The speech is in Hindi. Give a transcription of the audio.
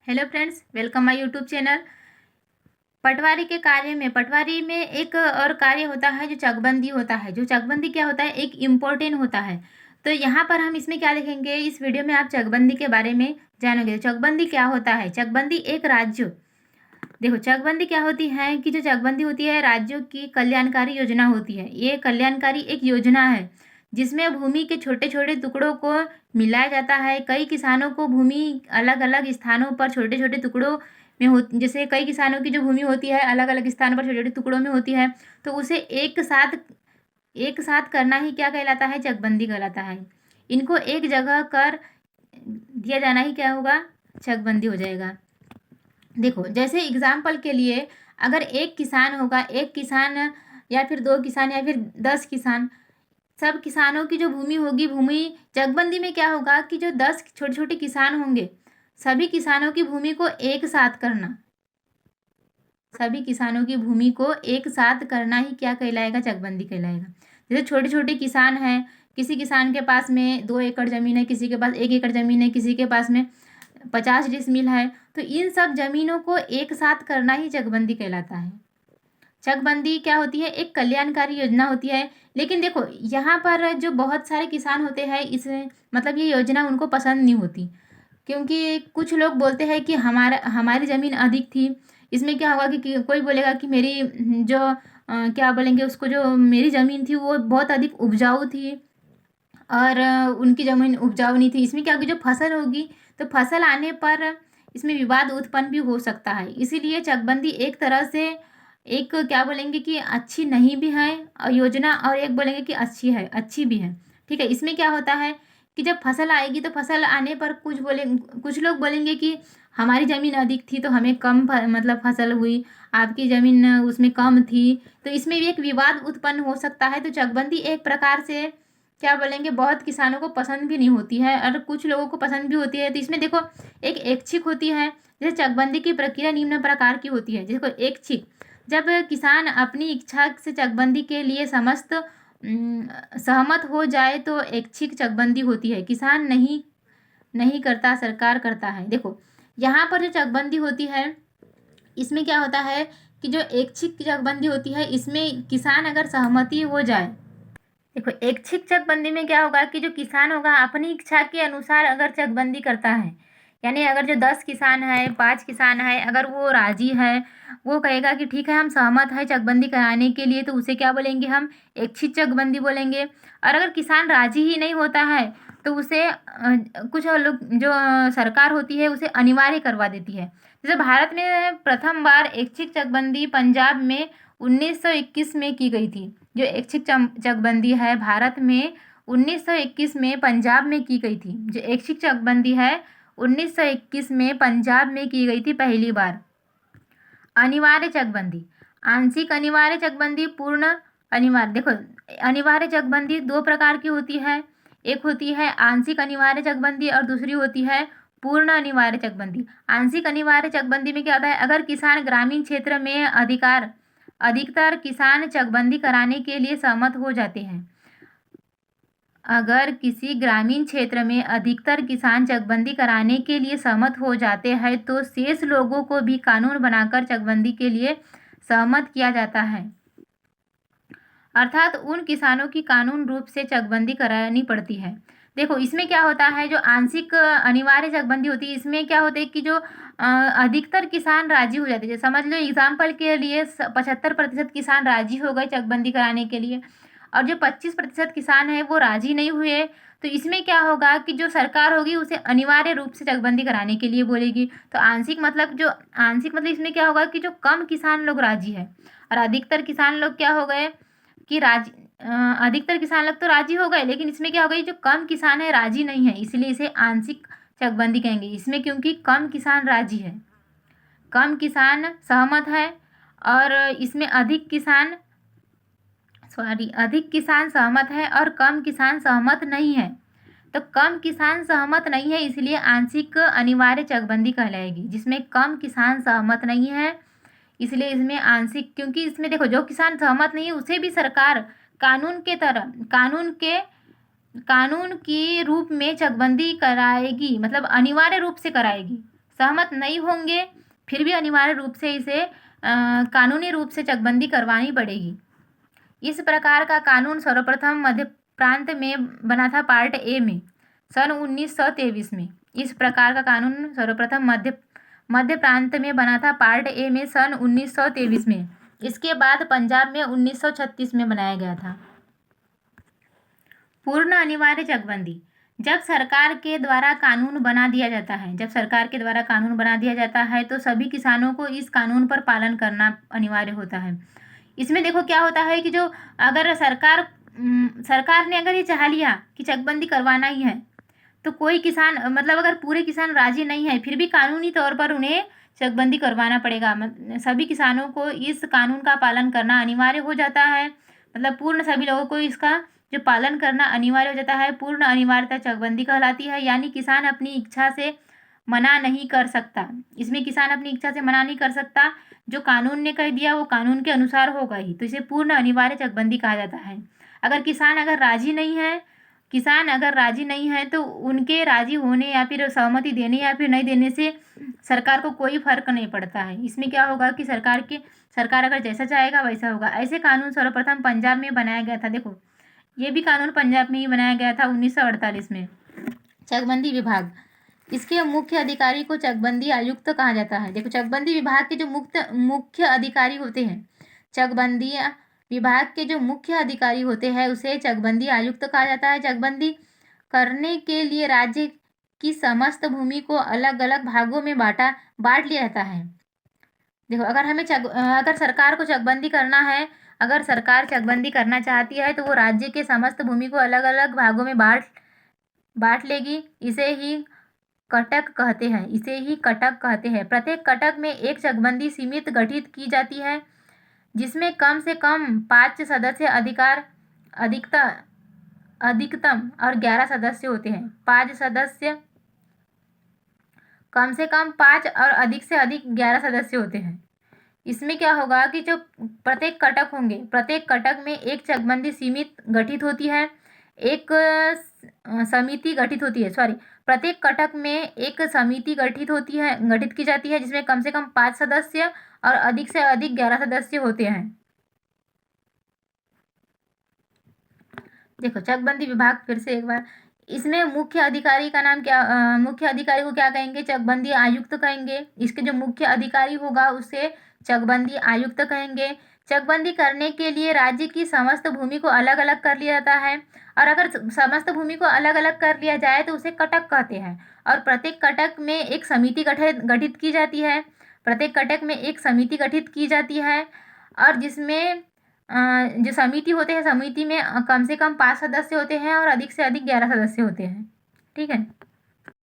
Hello friends, welcome my YouTube channel. पटवारी में एक और कार्य होता है जो चकबंदी होता है। जो चकबंदी क्या होता है, एक इम्पोर्टेंट होता है। तो यहाँ पर हम इसमें क्या देखेंगे, इस वीडियो में आप चकबंदी के बारे में जानोगे। चकबंदी क्या होता है? चकबंदी एक राज्य, देखो चकबंदी क्या होती है कि जो चकबंदी होती है राज्यों की कल्याणकारी योजना होती है। ये कल्याणकारी एक योजना है जिसमें भूमि के छोटे छोटे टुकड़ों को मिलाया जाता है। कई किसानों को भूमि अलग अलग स्थानों पर छोटे छोटे टुकड़ों में हो, जैसे कई किसानों की जो भूमि होती है अलग अलग स्थानों पर छोटे छोटे टुकड़ों में होती है, तो उसे एक साथ करना ही क्या कहलाता है? चकबंदी कहलाता है। इनको एक जगह कर दिया जाना ही क्या होगा? चकबंदी हो जाएगा। देखो जैसे एग्जाम्पल के लिए, अगर एक किसान होगा, एक किसान या फिर दो किसान या फिर 10 किसान, सब किसानों की जो भूमि होगी, भूमि चकबंदी में क्या होगा कि जो 10 छोटे छोटे किसान होंगे, सभी किसानों की भूमि को एक साथ करना, सभी किसानों की भूमि को एक साथ करना ही क्या कहलाएगा? चकबंदी कहलाएगा। जैसे छोटे छोटे किसान हैं, किसी किसान के पास में 2 एकड़ ज़मीन है, किसी के पास 1 एकड़ ज़मीन है, किसी के पास में 50 डिसमिल है, तो इन सब जमीनों को एक साथ करना ही चकबंदी कहलाता है। चकबंदी क्या होती है? एक कल्याणकारी योजना होती है। लेकिन देखो यहाँ पर जो बहुत सारे किसान होते हैं, इस मतलब ये योजना उनको पसंद नहीं होती, क्योंकि कुछ लोग बोलते हैं कि हमारी ज़मीन अधिक थी। इसमें क्या होगा कि कोई बोलेगा कि मेरी जो क्या बोलेंगे उसको, जो मेरी ज़मीन थी वो बहुत अधिक उपजाऊ थी और उनकी ज़मीन उपजाऊ नहीं थी। इसमें क्या होगी, जो फसल होगी तो फसल आने पर इसमें विवाद उत्पन्न भी हो सकता है। इसीलिए चकबंदी एक तरह से एक क्या बोलेंगे कि अच्छी नहीं भी है योजना, और एक बोलेंगे कि अच्छी है, अच्छी भी है। ठीक है, इसमें क्या होता है कि जब फसल आएगी तो फसल आने पर कुछ लोग बोलेंगे कि हमारी ज़मीन अधिक थी तो हमें कम मतलब फसल हुई, आपकी ज़मीन उसमें कम थी, तो इसमें भी एक विवाद उत्पन्न हो सकता है। तो चकबंदी एक प्रकार से क्या बोलेंगे, बहुत किसानों को पसंद भी नहीं होती है और कुछ लोगों को पसंद भी होती है। तो इसमें देखो एक ऐच्छिक होती है। जैसे चकबंदी की प्रक्रिया निम्न प्रकार की होती है। देखो ऐच्छिक, जब किसान अपनी इच्छा से चकबंदी के लिए सहमत हो जाए तो ऐच्छिक चकबंदी होती है। किसान नहीं करता, सरकार करता है। देखो यहाँ पर जो चकबंदी होती है, इसमें क्या होता है कि जो ऐच्छिक चकबंदी होती है इसमें किसान अगर सहमति हो जाए, देखो ऐच्छिक चकबंदी में क्या होगा कि जो किसान होगा अपनी इच्छा के अनुसार अगर चकबंदी करता है, यानी अगर जो 10 किसान है, 5 किसान है, अगर वो राजी है, वो कहेगा कि ठीक है हम सहमत है चकबंदी कराने के लिए, तो उसे क्या बोलेंगे? हम ऐच्छिक चकबंदी बोलेंगे। और अगर किसान राजी ही नहीं होता है तो उसे कुछ लोग जो सरकार होती है उसे अनिवार्य करवा देती है। जैसे भारत में प्रथम बार ऐच्छिक चकबंदी पंजाब में 1921 में की गई थी। जो ऐच्छिक चकबंदी है भारत में 1921 में पंजाब में की गई थी। जो ऐच्छिक चकबंदी है 1921 में पंजाब में की गई थी पहली बार। अनिवार्य चकबंदी, आंशिक अनिवार्य चकबंदी, पूर्ण अनिवार्य। देखो अनिवार्य चकबंदी 2 प्रकार की होती है। एक होती है आंशिक अनिवार्य चकबंदी और दूसरी होती है पूर्ण अनिवार्य चकबंदी। आंशिक अनिवार्य चकबंदी में क्या होता है, अगर किसान ग्रामीण क्षेत्र में अधिकतर किसान चकबंदी कराने के लिए सहमत हो जाते हैं। अगर किसी ग्रामीण क्षेत्र में अधिकतर किसान चकबंदी कराने के लिए सहमत हो जाते हैं तो शेष लोगों को भी कानून बनाकर चकबंदी के लिए सहमत किया जाता है। अर्थात उन किसानों की कानून रूप से चकबंदी करानी पड़ती है। देखो इसमें क्या होता है, जो आंशिक अनिवार्य चकबंदी होती है इसमें क्या होता है कि जो अधिकतर किसान राजी हो जाते हैं। जैसे समझ लो एग्जाम्पल के लिए 75% किसान राजी हो गए चकबंदी कराने के लिए, और जो 25% किसान है वो राजी नहीं हुए, तो इसमें क्या होगा कि जो सरकार होगी उसे अनिवार्य रूप से चकबंदी कराने के लिए बोलेगी। तो आंशिक मतलब इसमें क्या होगा कि जो कम किसान लोग राजी है और अधिकतर किसान लोग क्या हो गए कि अधिकतर किसान लोग तो राजी हो गए, लेकिन इसमें क्या हो गई, जो कम किसान है राजी नहीं है, इसलिए इसे आंशिक चकबंदी कहेंगे। इसमें क्योंकि कम किसान राजी है, कम किसान सहमत है, और इसमें अधिक किसान सहमत है और कम किसान सहमत नहीं है। तो कम किसान सहमत नहीं है इसलिए आंशिक अनिवार्य चकबंदी कहलाएगी। जिसमें कम किसान सहमत नहीं है इसलिए इसमें आंशिक, क्योंकि इसमें देखो जो किसान सहमत नहीं है उसे भी सरकार कानून के रूप में चकबंदी कराएगी, मतलब अनिवार्य रूप से कराएगी। सहमत नहीं होंगे फिर भी अनिवार्य रूप से इसे कानूनी रूप से चकबंदी करवानी पड़ेगी। इस प्रकार का कानून सर्वप्रथम मध्य प्रांत में बना था पार्ट ए में सन 1923 में। इस प्रकार का कानून सर्वप्रथम मध्य प्रांत में बना था पार्ट ए में सन 1923 में। इसके बाद पंजाब में 1936 में बनाया गया था। पूर्ण अनिवार्य चकबंदी। जब सरकार के द्वारा कानून बना दिया जाता है तो सभी किसानों को इस कानून पर पालन करना अनिवार्य होता है। इसमें देखो क्या होता है कि जो अगर सरकार ने अगर ये चाह लिया कि चकबंदी करवाना ही है तो कोई किसान मतलब अगर पूरे किसान राजी नहीं है फिर भी कानूनी तौर पर उन्हें चकबंदी करवाना पड़ेगा। सभी किसानों को इस कानून का पालन करना अनिवार्य हो जाता है। मतलब पूर्ण सभी लोगों को इसका जो पालन करना अनिवार्य हो जाता है। पूर्ण अनिवार्यता चकबंदी कहलाती है। यानी किसान अपनी इच्छा से मना नहीं कर सकता। इसमें किसान अपनी इच्छा से मना नहीं कर सकता। जो कानून ने कह दिया वो कानून के अनुसार होगा ही, तो इसे पूर्ण अनिवार्य चकबंदी कहा जाता है। अगर किसान अगर राजी नहीं है तो उनके राजी होने या फिर सहमति देने या फिर नहीं देने से सरकार को कोई फर्क नहीं पड़ता है। इसमें क्या होगा कि सरकार अगर जैसा चाहेगा वैसा होगा। ऐसे कानून सर्वप्रथम पंजाब में बनाया गया था। देखो ये भी कानून पंजाब में ही बनाया गया था 1948 में। चकबंदी विभाग, इसके मुख्य अधिकारी को चकबंदी आयुक्त कहा जाता है। देखो चकबंदी विभाग के जो मुख्य अधिकारी होते हैं, चकबंदी विभाग के जो मुख्य अधिकारी होते हैं उसे चकबंदी आयुक्त कहा जाता है। चकबंदी करने के लिए राज्य की समस्त भूमि को अलग अलग भागों में बांट लिया जाता है। देखो अगर सरकार को चकबंदी करना है, अगर सरकार चकबंदी करना चाहती है तो वो राज्य के समस्त भूमि को अलग अलग भागों में बांट लेगी। इसे ही कटक कहते हैं। प्रत्येक कटक में एक चकबंदी समिति गठित की जाती है जिसमें कम से कम 5 सदस्य अधिकतम और 11 सदस्य होते हैं। 5 सदस्य, कम से कम 5 और अधिक से अधिक 11 सदस्य होते हैं। इसमें क्या होगा कि जो प्रत्येक कटक में एक चकबंदी समिति गठित होती है, प्रत्येक कटक में एक समिति गठित की जाती है जिसमें कम से कम 5 सदस्य और अधिक से अधिक 11 सदस्य होते हैं। देखो चकबंदी विभाग फिर से एक बार, इसमें मुख्य अधिकारी को क्या कहेंगे? चकबंदी आयुक्त कहेंगे। इसके जो मुख्य अधिकारी होगा उसे चकबंदी आयुक्त कहेंगे। चकबंदी करने के लिए राज्य की समस्त भूमि को अलग अलग कर लिया जाता है और अगर समस्त भूमि को अलग अलग कर लिया जाए तो उसे कटक कहते हैं। और प्रत्येक कटक में एक समिति गठित की जाती है और जिसमें जो समिति होते हैं, समिति में कम से कम 5 सदस्य होते हैं और अधिक से अधिक 11 सदस्य होते हैं। ठीक है।